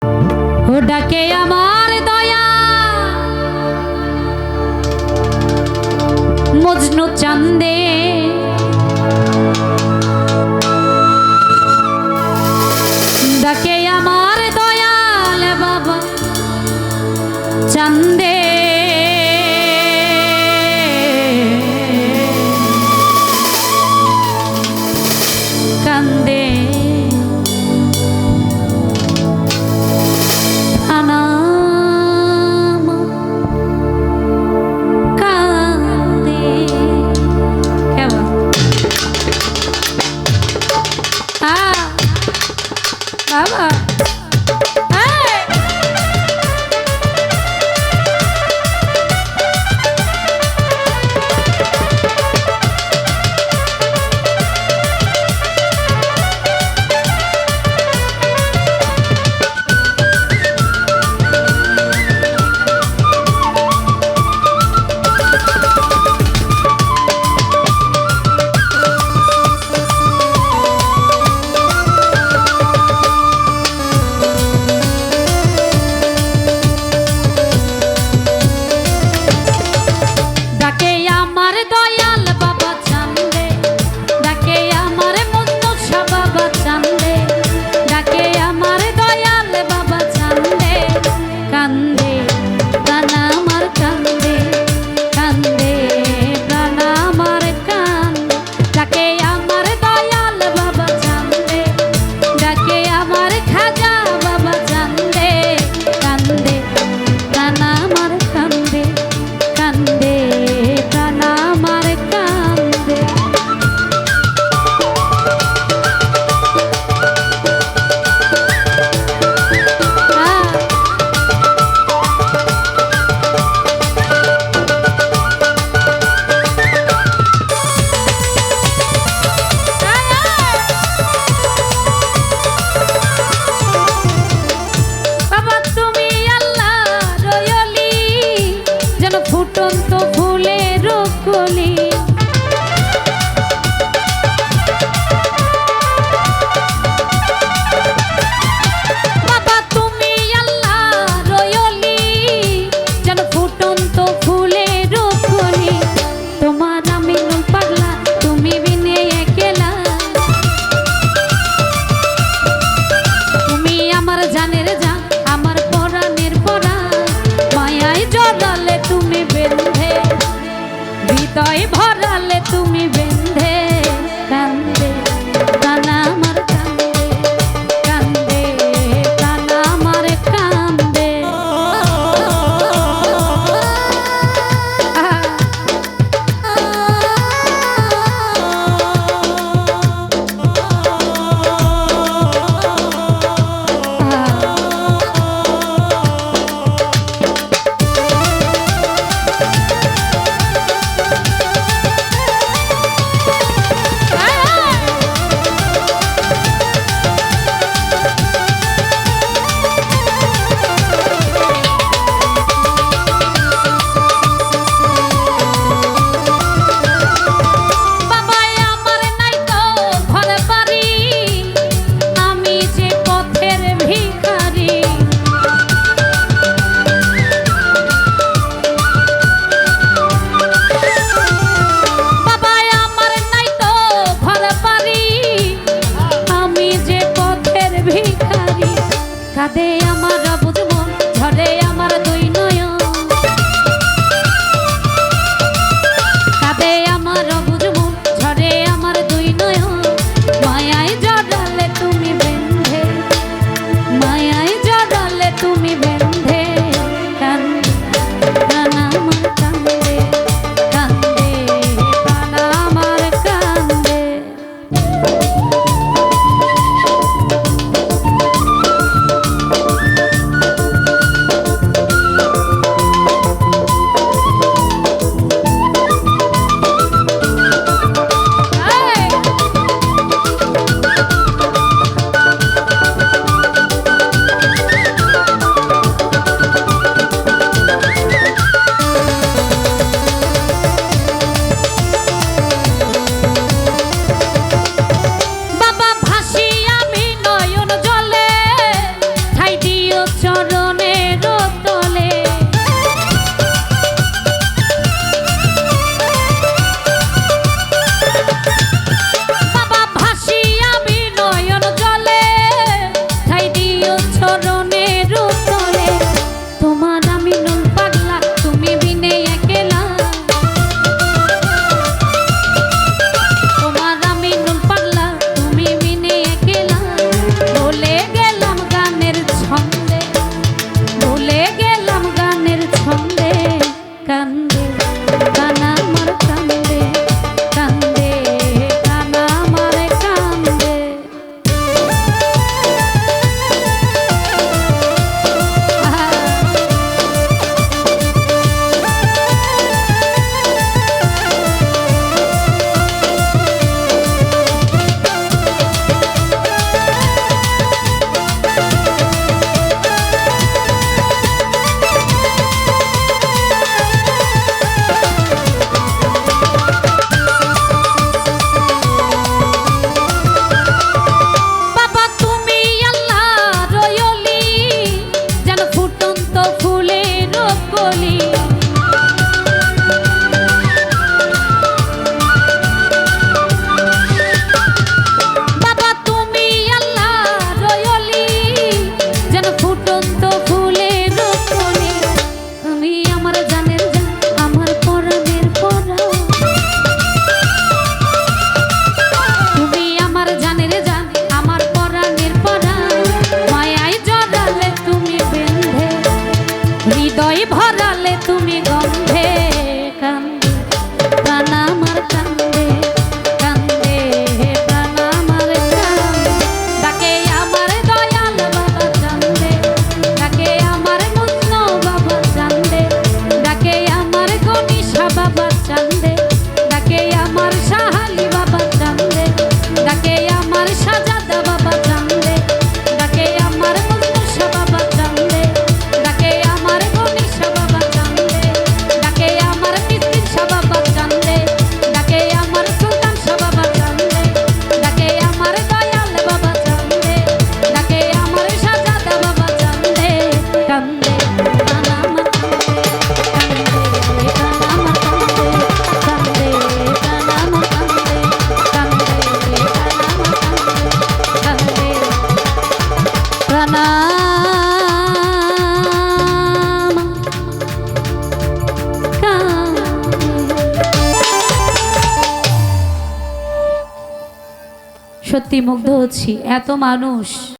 ও ডাকে আমার দয়া মজনু চান্দে ডাকে আমার দয়াল বাবা চান্দে কান্দে বাবা ফুটন্ত ফুলের কলি বাবা তুমি আল্লাহ রয়লি যেন ফুটন্ত ফুলের কলি তোমার আমি নুন পাগলা তুমি বিনে একলা তুমি আমার জানের জান আমার পরাণের পরা মায়ায় জড়ালে তুমি বেঁধে হৃদয় ভরালে তুমি বেঁধে কান্দে কানা আমার কান্দে কান্দে কানা আমার কান্দে কাঁদে আমার বুঝবো ঝরে আমার দুই নয়ন কাঁদে আমার বুঝবো ঝরে আমার দুই নয়ন মায়ায় জড়ালে তুমি বেঁধে মায়ায় জড়ালে তুমি বেঁধে কানা আমার কান্দে কান্দে কানা আমার কান্দে প্রাণাম সত্যি মুগ্ধ হচ্ছি, এত মানুষ